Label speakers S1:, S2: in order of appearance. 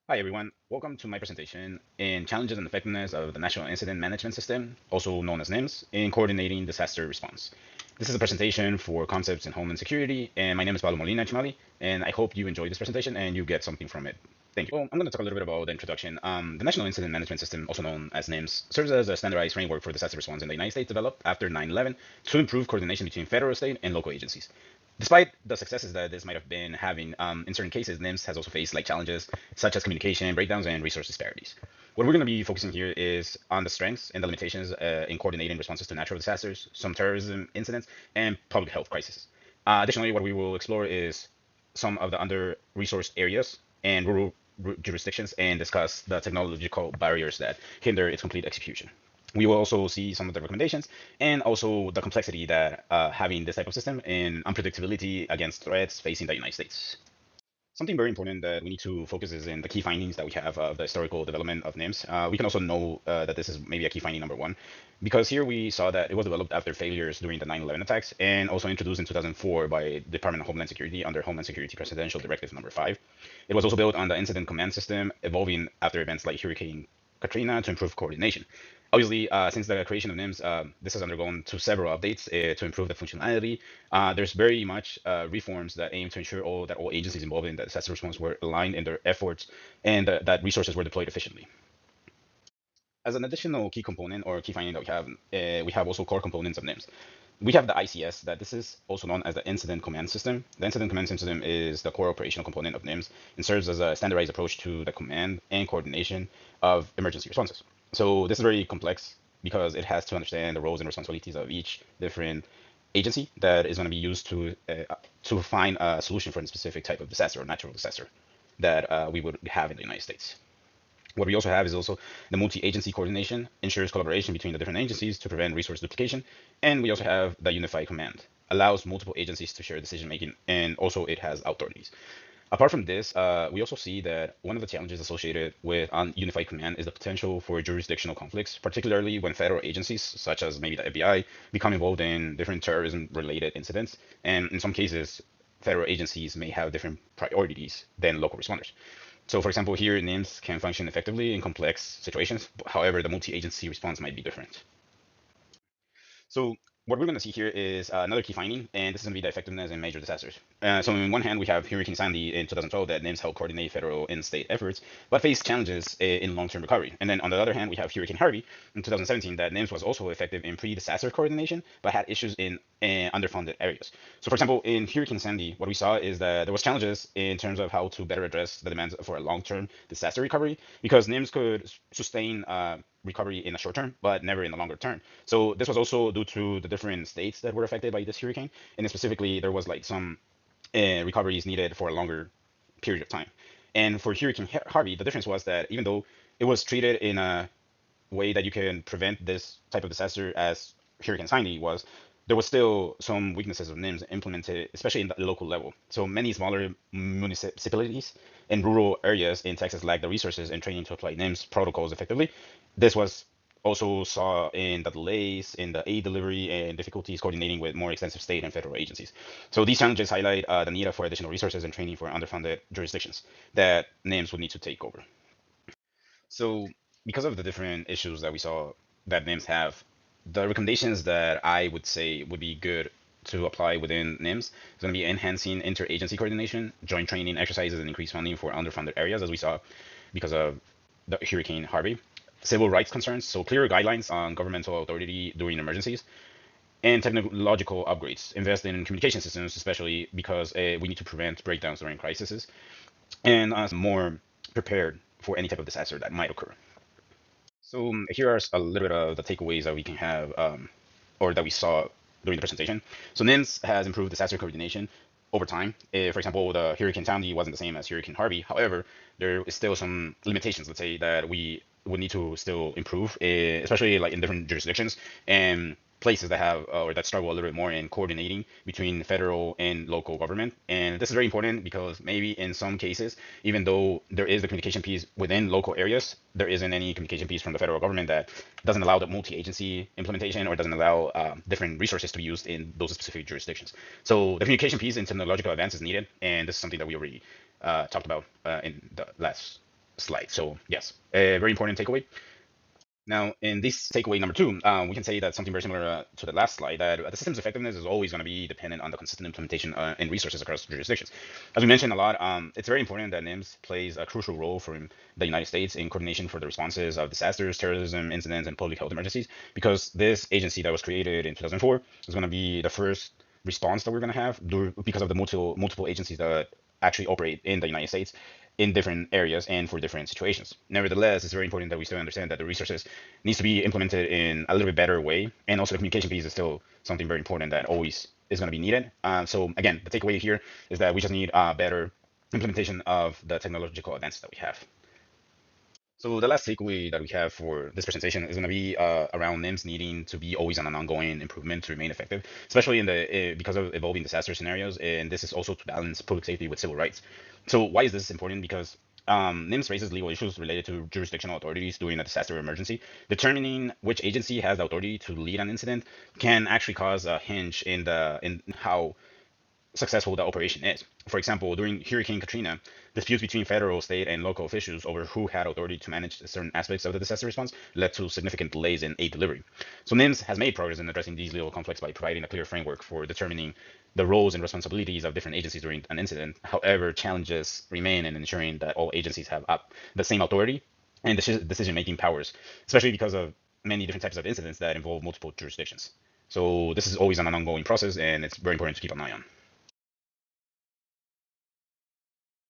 S1: Hi everyone, welcome to my presentation in Challenges and Effectiveness of the National Incident Management System, also known as NIMS, in coordinating disaster response. This is a presentation for concepts in Homeland Security, and my name is Pablo Molina Chimali, and I hope you enjoy this presentation and you get something from it. Thank you. Well, I'm going to talk a little bit about the introduction. The National Incident Management System, also known as NIMS, serves as a standardized framework for disaster response in the United States developed after 9/11 to improve coordination between federal, state, and local agencies. Despite the successes that this might have been having, in certain cases, NIMS has also faced challenges such as communication breakdowns and resource disparities. What we're going to be focusing here is on the strengths and the limitations in coordinating responses to natural disasters, some terrorism incidents, and public health crises. Additionally, what we will explore is some of the under-resourced areas and rural jurisdictions and discuss the technological barriers that hinder its complete execution. We will also see some of the recommendations and also the complexity that having this type of system and unpredictability against threats facing the United States. Something very important that we need to focus is in the key findings that we have of the historical development of NIMS. We can also know that this is maybe a key finding number one, because here we saw that it was developed after failures during the 9/11 attacks and also introduced in 2004 by Department of Homeland Security under Homeland Security Presidential Directive number 5. It was also built on the incident command system, evolving after events like Hurricane Katrina to improve coordination. Obviously, since the creation of NIMS, this has undergone to several updates to improve the functionality. There's very much reforms that aim to ensure that all agencies involved in the disaster response were aligned in their efforts and that resources were deployed efficiently. As an additional key component or key finding that we have also core components of NIMS. We have the ICS, that this is also known as the Incident Command System. The Incident Command System is the core operational component of NIMS and serves as a standardized approach to the command and coordination of emergency responses. So this is very complex because it has to understand the roles and responsibilities of each different agency that is going to be used to find a solution for a specific type of disaster or natural disaster that we would have in the United States. What we also have is also the multi-agency coordination, ensures collaboration between the different agencies to prevent resource duplication. And we also have the unified command, allows multiple agencies to share decision making, and also it has authorities. Apart from this, we also see that one of the challenges associated with unified command is the potential for jurisdictional conflicts, particularly when federal agencies, such as maybe the FBI, become involved in different terrorism-related incidents. And in some cases, federal agencies may have different priorities than local responders. So for example, here NIMS can function effectively in complex situations. However, the multi-agency response might be different. So what we're going to see here is another key finding, and this is going to be the effectiveness in major disasters. So on one hand, we have Hurricane Sandy in 2012 that NIMS helped coordinate federal and state efforts, but faced challenges in long-term recovery. And then on the other hand, we have Hurricane Harvey in 2017 that NIMS was also effective in pre-disaster coordination, but had issues in underfunded areas. So for example, in Hurricane Sandy, what we saw is that there was challenges in terms of how to better address the demands for a long-term disaster recovery, because NIMS could sustain recovery in a short term, but never in the longer term. So this was also due to the different states that were affected by this hurricane, and then specifically there was some recoveries needed for a longer period of time. And for Hurricane Harvey, the difference was that even though it was treated in a way that you can prevent this type of disaster as Hurricane Sandy was, there was still some weaknesses of NIMS implemented, especially in the local level. So many smaller municipalities and rural areas in Texas lacked the resources and training to apply NIMS protocols effectively. This was also saw in the delays in the aid delivery and difficulties coordinating with more extensive state and federal agencies. So these challenges highlight the need for additional resources and training for underfunded jurisdictions that NIMS would need to take over. So because of the different issues that we saw that NIMS have, the recommendations that I would say would be good to apply within NIMS is going to be enhancing interagency coordination, joint training exercises, and increased funding for underfunded areas, as we saw because of the Hurricane Harvey. Civil rights concerns, so clearer guidelines on governmental authority during emergencies, and technological upgrades. Invest in communication systems, especially because we need to prevent breakdowns during crises, and more prepared for any type of disaster that might occur. So here are a little bit of the takeaways that we can have, or that we saw during the presentation. So NIMS has improved disaster coordination over time. For example, the Hurricane Sandy wasn't the same as Hurricane Harvey. However, there is still some limitations, let's say, that we would need to still improve, especially in different jurisdictions and places that have or that struggle a little bit more in coordinating between federal and local government. And this is very important because maybe in some cases, even though there is the communication piece within local areas, there isn't any communication piece from the federal government that doesn't allow the multi-agency implementation or doesn't allow different resources to be used in those specific jurisdictions. So the communication piece and technological advance is needed, and this is something that we already talked about in the last slide. So yes, a very important takeaway. Now, in this takeaway number two, we can say that something very similar to the last slide, that the system's effectiveness is always going to be dependent on the consistent implementation and resources across jurisdictions. As we mentioned a lot, it's very important that NIMS plays a crucial role for the United States in coordination for the responses of disasters, terrorism, incidents, and public health emergencies, because this agency that was created in 2004 is going to be the first response that we're going to have because of the multiple agencies that actually operate in the United States in different areas and for different situations. Nevertheless, it's very important that we still understand that the resources needs to be implemented in a little bit better way, and also the communication piece is still something very important that always is going to be needed. So again, the takeaway here is that we just need a better implementation of the technological advances that we have. So the last takeaway that we have for this presentation is going to be around NIMS needing to be always on an ongoing improvement to remain effective, especially in the because of evolving disaster scenarios. And this is also to balance public safety with civil rights. So why is this important? Because NIMS raises legal issues related to jurisdictional authorities during a disaster emergency. Determining which agency has the authority to lead an incident can actually cause a hinge in how successful the operation is. For example, during Hurricane Katrina, disputes between federal, state, and local officials over who had authority to manage certain aspects of the disaster response led to significant delays in aid delivery. So NIMS has made progress in addressing these legal conflicts by providing a clear framework for determining the roles and responsibilities of different agencies during an incident. However, challenges remain in ensuring that all agencies have the same authority and decision-making powers, especially because of many different types of incidents that involve multiple jurisdictions. So this is always an ongoing process, and it's very important to keep an eye on.